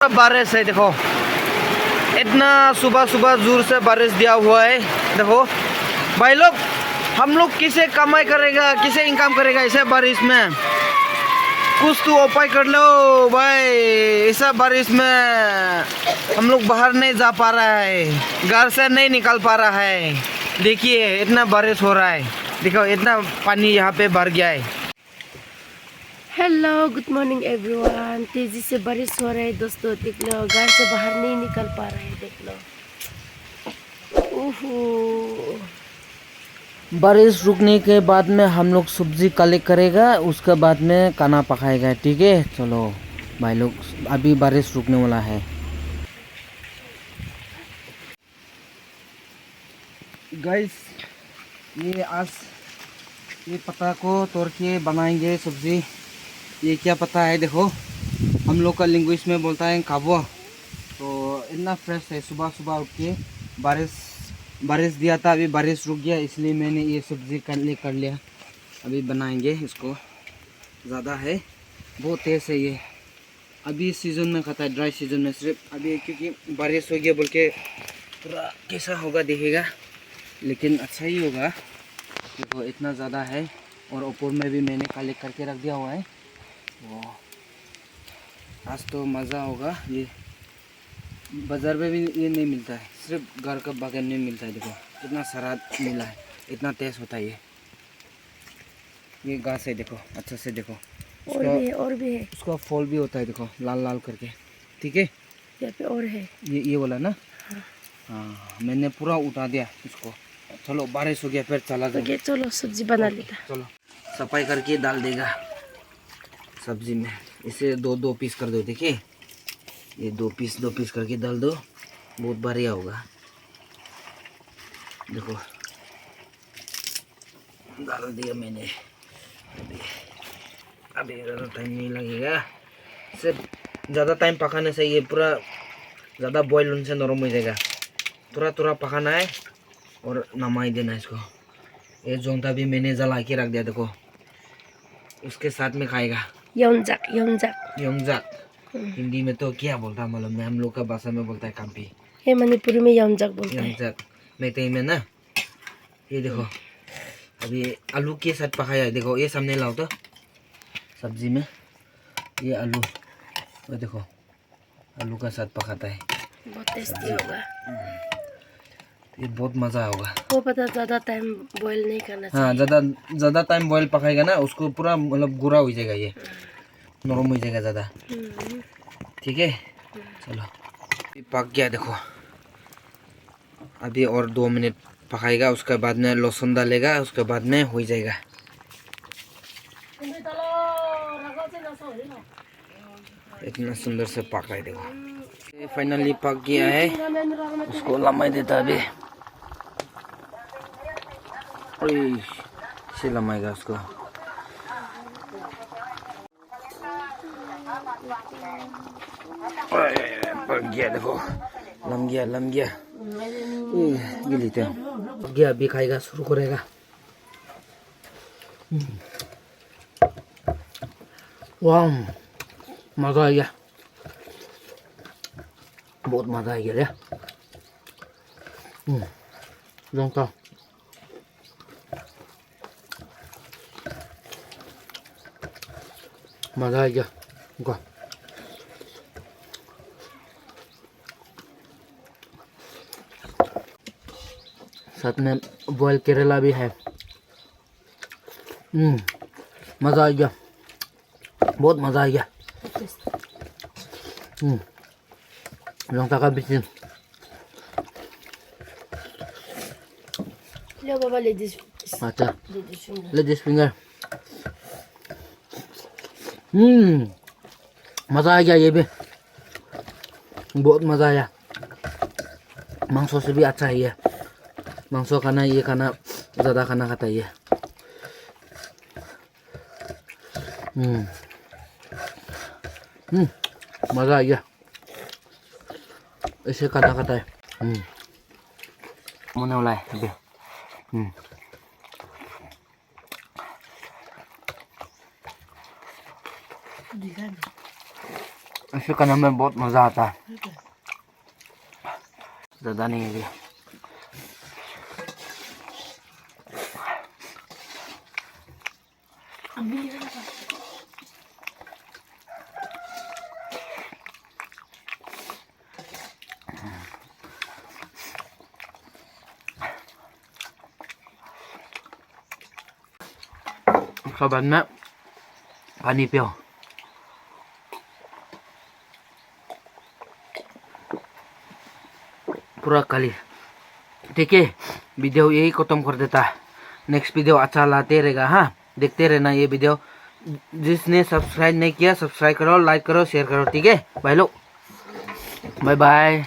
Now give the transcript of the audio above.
बारिश है देखो, इतना सुबह सुबह जोर से बारिश दिया हुआ है। देखो भाई लोग, हम लोग किसे कमाई करेगा, किसे इनकम करेगा ऐसे बारिश में? कुछ तो उपाय कर लो भाई। ऐसा बारिश में हम लोग बाहर नहीं जा पा रहा है, घर से नहीं निकल पा रहा है। देखिए इतना बारिश हो रहा है, देखो इतना पानी यहाँ पे भर गया है। Hello good morning everyone. तेजी से बारिश हो रहा है दोस्तों, देख लो, घर से बाहर नहीं निकल पा रहे हैं, देख लो। ओहो, बारिश रुकने के बाद में हम लोग सब्जी कलेक्ट करेगा, उसके बाद में खाना पकाएगा, ठीक है? चलो भाई लोग, अभी बारिश रुकने वाला है। गाइस, ये आज ये पत्ता को तोड़ के बनाएंगे सब्जी। ये क्या पता है देखो, हम लोग का लैंग्वेज में बोलता है काबुआ। तो इतना फ्रेश है, सुबह सुबह उठ के बारिश दिया था, अभी बारिश रुक गया, इसलिए मैंने ये सब्जी कर लिया। अभी बनाएंगे इसको। ज़्यादा है, बहुत तेज़ है ये। अभी सीज़न में खाता है, ड्राई सीज़न में सिर्फ अभी, क्योंकि बारिश हो गया बोल के पूरा कैसा होगा देखेगा, लेकिन अच्छा ही होगा। देखो इतना ज़्यादा है, और ऊपर में भी मैंने कलेक्ट करके रख दिया हुआ है। वो आज तो मज़ा होगा। ये बाज़ार में भी ये नहीं मिलता है, सिर्फ घर का बागान में मिलता है। देखो कितना सारा मिला है, इतना तेज होता है ये घास है, देखो अच्छा से देखो। और भी है, उसका फल भी होता है, देखो लाल लाल करके, ठीक है? यहाँ पे और है। ये वाला ना? हाँ, मैंने पूरा उठा दिया इसको। चलो बारिश हो गया, फिर चला जाए। ओके चलो सब्जी बना लेता। चलो सफाई करके डाल देगा सब्जी में। इसे दो दो पीस कर दो, देखिए ये दो पीस करके डाल दो, बहुत बढ़िया होगा। देखो डाल दिया मैंने। अभी ज़्यादा टाइम नहीं लगेगा, सिर्फ ज़्यादा टाइम पकाने से ये पूरा ज़्यादा बॉयल होने से नरम हो जाएगा। थोड़ा थोड़ा पकाना है और नमा ही देना इसको। ये जोंता भी मैंने जला के रख दिया, देखो उसके साथ में खाएगा। योंजाक हिंदी में तो क्या बोलता है मालूम नहीं, हम लोग का भाषा में बोलता है काम्पी। ये मणिपुरी में योंजाक बोलते हैं। योंजाक मैथई में ना। ये देखो अभी आलू के साथ पकाया है, देखो ये सामने लाओ तो सब्जी में ये आलू, वो देखो आलू का साथ पकाता है, बहुत टेस्टी होगा। ये बहुत मज़ा होगा। वो पता ज़्यादा टाइम बॉईल नहीं करना चाहिए। हाँ, ज़्यादा टाइम बॉयल पकाएगा ना, उसको पूरा मतलब गुरा हो जाएगा, ये नरम हो जाएगा ज़्यादा, ठीक है? चलो ये पक गया देखो। अभी और 2 मिनट पकाएगा, उसके बाद में लहसुन डालेगा, उसके बाद में हो जाएगा। इतना सुंदर से पका है देखो, ये फाइनली पक गया है। उसको लम्बाई देता अभी, से लम्बाएगा उसको। पक गया देखो, लम गया गिलीते गया। अभी खाएगा, शुरू करेगा। वाह, मज़ा आ गया, बहुत मज़ा आ गया रे। जोंता मज़ा आ गया उनका। साथ में बॉयल करेला भी है। मज़ा आ गया, बहुत मज़ा आ गया। जोंता का बिस्किट। लो बाबा, लेडीज अच्छा, लेडीज फिंगर। मज़ा आ गया, ये भी बहुत मज़ा आया। मांसों से भी अच्छा है ये, मांसो खाना, ये खाना ज़्यादा खाना खाता है ये। मज़ा आ गया, ऐसे खाना खाता है। मुँह वाला है अभी। ऐसे मछली खाने में बहुत मज़ा आता है। ज़्यादा नहीं है ये। उसके बाद में पानी पियो। पूरा खाली। ठीक है, वीडियो यही खत्म कर देता है। नेक्स्ट वीडियो अच्छा लाते रहेगा। हाँ, देखते रहना ये वीडियो। जिसने सब्सक्राइब नहीं किया सब्सक्राइब करो, लाइक करो, शेयर करो। ठीक है भाई लोग, बाय बाय।